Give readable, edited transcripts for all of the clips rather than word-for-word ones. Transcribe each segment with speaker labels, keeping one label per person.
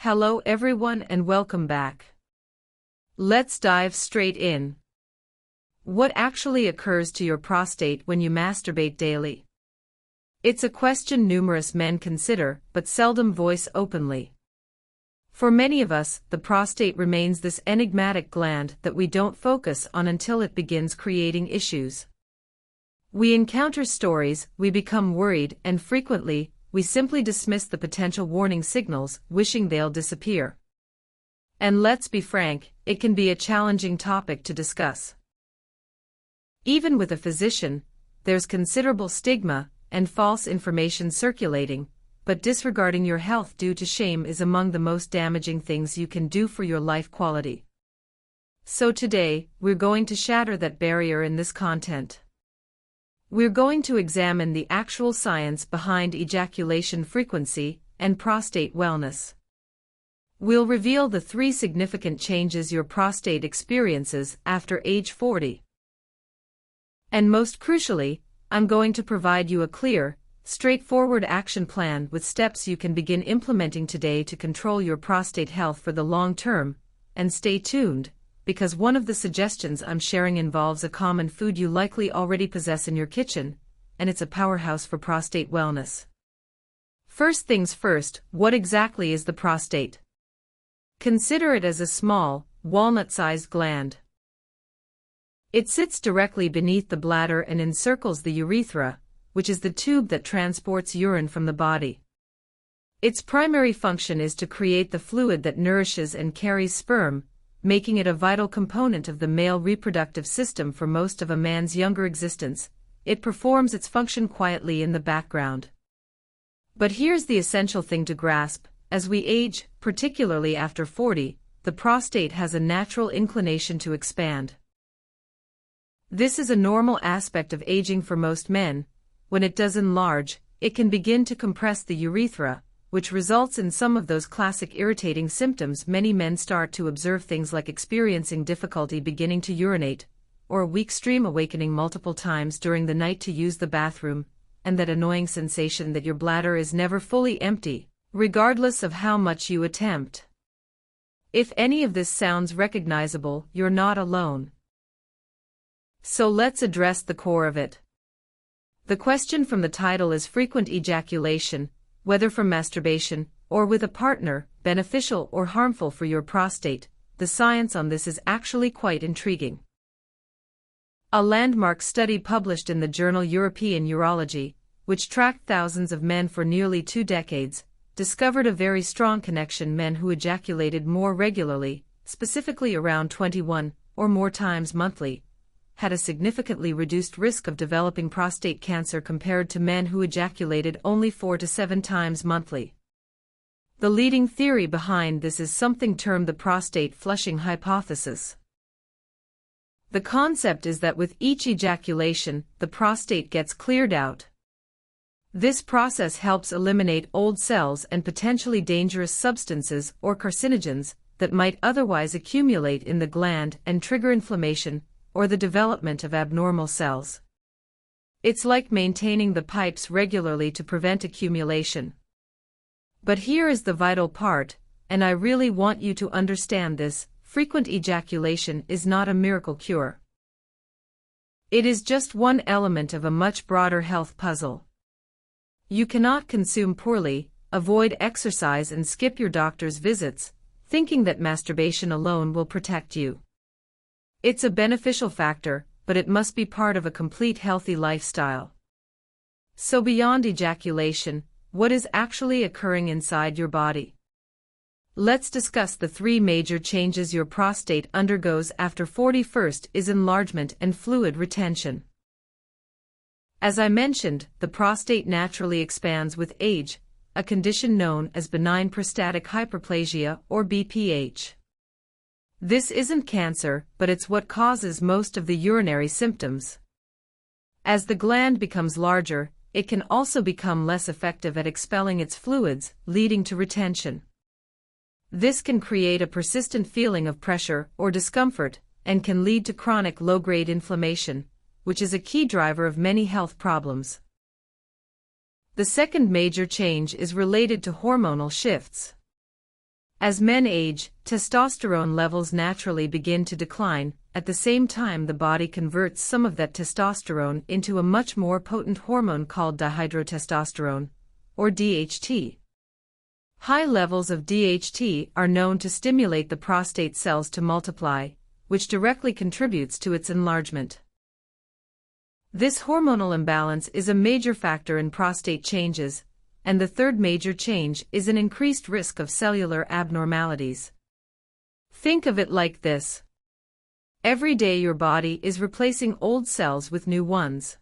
Speaker 1: Hello everyone and welcome back. Let's dive straight in. What actually occurs to your prostate when you masturbate daily? It's a question numerous men consider, but seldom voice openly. For many of us, the prostate remains this enigmatic gland that we don't focus on until it begins creating issues. We encounter stories, we become worried, and frequently, we simply dismiss the potential warning signals, wishing they'll disappear. And let's be frank, it can be a challenging topic to discuss. Even with a physician, there's considerable stigma and false information circulating, but disregarding your health due to shame is among the most damaging things you can do for your life quality. So today, we're going to shatter that barrier in this content. We're going to examine the actual science behind ejaculation frequency and prostate wellness. We'll reveal the 3 significant changes your prostate experiences after age 40. And most crucially, I'm going to provide you a clear, straightforward action plan with steps you can begin implementing today to control your prostate health for the long term. And stay tuned, because one of the suggestions I'm sharing involves a common food you likely already possess in your kitchen, and it's a powerhouse for prostate wellness. First things first, what exactly is the prostate? Consider it as a small, walnut-sized gland. It sits directly beneath the bladder and encircles the urethra, which is the tube that transports urine from the body. Its primary function is to create the fluid that nourishes and carries sperm, making it a vital component of the male reproductive system for most of a man's younger existence. It performs its function quietly in the background. But here's the essential thing to grasp: as we age, particularly after 40, the prostate has a natural inclination to expand. This is a normal aspect of aging for most men. When it does enlarge, it can begin to compress the urethra, which results in some of those classic irritating symptoms. Many men start to observe, things like experiencing difficulty beginning to urinate, or a weak stream awakening multiple times during the night to use the bathroom, and that annoying sensation that your bladder is never fully empty, regardless of how much you attempt. If any of this sounds recognizable, you're not alone. So let's address the core of it. The question from the title is frequent ejaculation, whether from masturbation or with a partner, beneficial or harmful for your prostate. The science on this is actually quite intriguing. A landmark study published in the journal European Urology, which tracked thousands of men for nearly 2 decades, discovered a very strong connection. Men who ejaculated more regularly, specifically around 21 or more times monthly, had a significantly reduced risk of developing prostate cancer compared to men who ejaculated only 4 to 7 times monthly. The leading theory behind this is something termed the prostate flushing hypothesis. The concept is that with each ejaculation, the prostate gets cleared out. This process helps eliminate old cells and potentially dangerous substances or carcinogens that might otherwise accumulate in the gland and trigger inflammation or the development of abnormal cells. It's like maintaining the pipes regularly to prevent accumulation. But here is the vital part, and I really want you to understand this: frequent ejaculation is not a miracle cure. It is just one element of a much broader health puzzle. You cannot consume poorly, avoid exercise, and skip your doctor's visits, thinking that masturbation alone will protect you. It's a beneficial factor, but it must be part of a complete healthy lifestyle. So beyond ejaculation, what is actually occurring inside your body? Let's discuss the 3 major changes your prostate undergoes after 40. First is enlargement and fluid retention. As I mentioned, the prostate naturally expands with age, a condition known as benign prostatic hyperplasia or BPH. This isn't cancer, but it's what causes most of the urinary symptoms. As the gland becomes larger, it can also become less effective at expelling its fluids, leading to retention. This can create a persistent feeling of pressure or discomfort, and can lead to chronic low-grade inflammation, which is a key driver of many health problems. The second major change is related to hormonal shifts. As men age, testosterone levels naturally begin to decline. At the same time, the body converts some of that testosterone into a much more potent hormone called dihydrotestosterone, or DHT. High levels of DHT are known to stimulate the prostate cells to multiply, which directly contributes to its enlargement. This hormonal imbalance is a major factor in prostate changes, and the third major change is an increased risk of cellular abnormalities. Think of it like this. Every day your body is replacing old cells with new ones.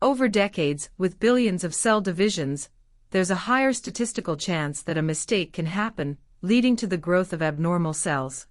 Speaker 1: Over decades, with billions of cell divisions, there's a higher statistical chance that a mistake can happen, leading to the growth of abnormal cells.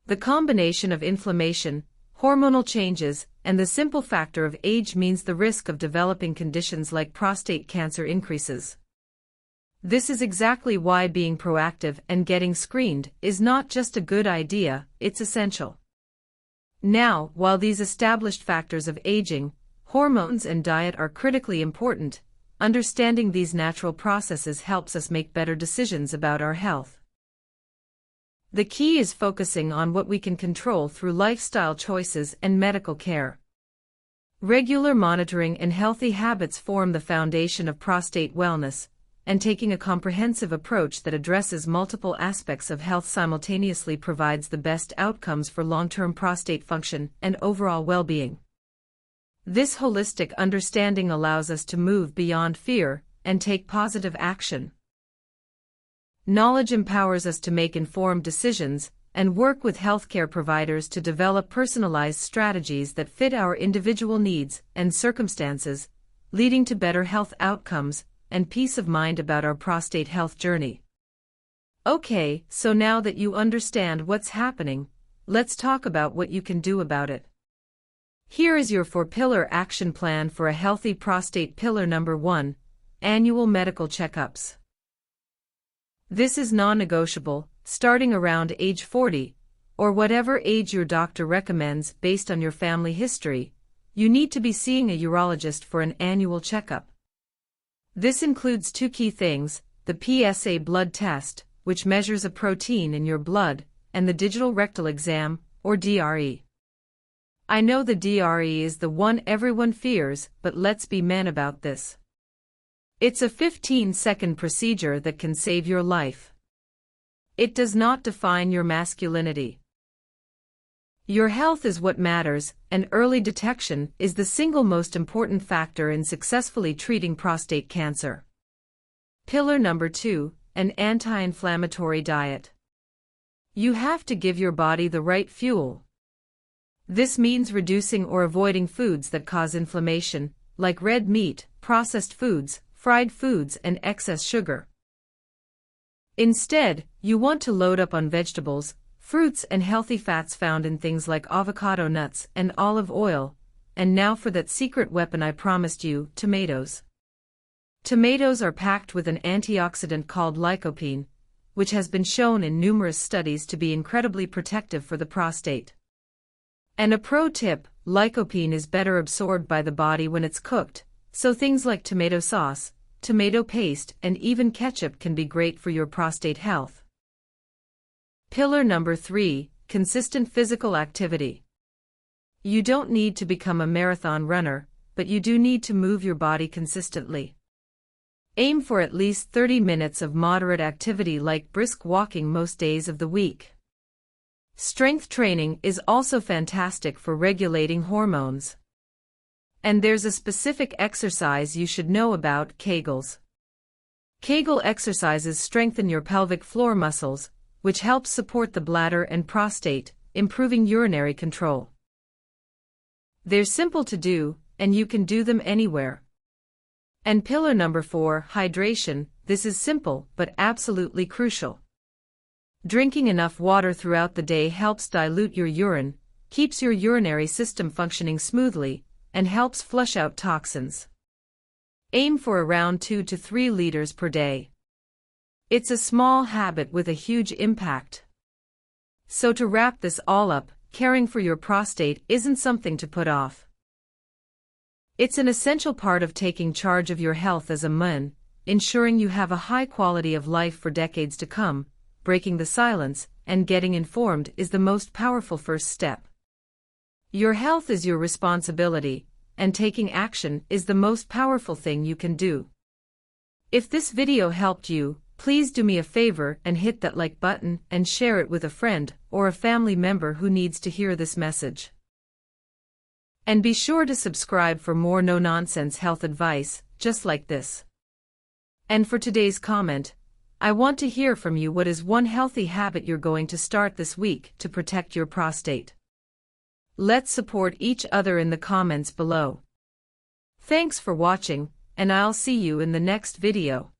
Speaker 1: The combination of inflammation, hormonal changes, and the simple factor of age means the risk of developing conditions like prostate cancer increases. This is exactly why being proactive and getting screened is not just a good idea, it's essential. Now, while these established factors of aging, hormones and diet are critically important, understanding these natural processes helps us make better decisions about our health. The key is focusing on what we can control through lifestyle choices and medical care. Regular monitoring and healthy habits form the foundation of prostate wellness, and taking a comprehensive approach that addresses multiple aspects of health simultaneously provides the best outcomes for long-term prostate function and overall well-being. This holistic understanding allows us to move beyond fear and take positive action. Knowledge empowers us to make informed decisions and work with healthcare providers to develop personalized strategies that fit our individual needs and circumstances, leading to better health outcomes and peace of mind about our prostate health journey. Okay, so now that you understand what's happening, let's talk about what you can do about it. Here is your 4-pillar action plan for a healthy prostate. Pillar number 1, annual medical checkups. This is non-negotiable, starting around age 40, or whatever age your doctor recommends based on your family history. You need to be seeing a urologist for an annual checkup. This includes 2 key things: the PSA blood test, which measures a protein in your blood, and the digital rectal exam, or DRE. I know the DRE is the one everyone fears, but let's be men about this. It's a 15-second procedure that can save your life. It does not define your masculinity. Your health is what matters, and early detection is the single most important factor in successfully treating prostate cancer. Pillar number 2, an anti-inflammatory diet. You have to give your body the right fuel. This means reducing or avoiding foods that cause inflammation, like red meat, processed foods, fried foods, and excess sugar. Instead, you want to load up on vegetables, fruits, and healthy fats found in things like avocado nuts and olive oil. And now for that secret weapon I promised you, tomatoes. Tomatoes are packed with an antioxidant called lycopene, which has been shown in numerous studies to be incredibly protective for the prostate. And a pro tip, lycopene is better absorbed by the body when it's cooked, so things like tomato sauce, tomato paste, and even ketchup can be great for your prostate health. Pillar number 3, consistent physical activity. You don't need to become a marathon runner, but you do need to move your body consistently. Aim for at least 30 minutes of moderate activity like brisk walking most days of the week. Strength training is also fantastic for regulating hormones. And there's a specific exercise you should know about: Kegels. Kegel exercises strengthen your pelvic floor muscles, which helps support the bladder and prostate, improving urinary control. They're simple to do, and you can do them anywhere. And pillar number 4, hydration. This is simple, but absolutely crucial. Drinking enough water throughout the day helps dilute your urine, keeps your urinary system functioning smoothly, and helps flush out toxins. Aim for around 2 to 3 liters per day. It's a small habit with a huge impact. So to wrap this all up, caring for your prostate isn't something to put off. It's an essential part of taking charge of your health as a man, ensuring you have a high quality of life for decades to come. Breaking the silence and getting informed is the most powerful first step. Your health is your responsibility, and taking action is the most powerful thing you can do. If this video helped you, please do me a favor and hit that like button and share it with a friend or a family member who needs to hear this message. And be sure to subscribe for more no-nonsense health advice, just like this. And for today's comment, I want to hear from you. What is one healthy habit you're going to start this week to protect your prostate? Let's support each other in the comments below. Thanks for watching, and I'll see you in the next video.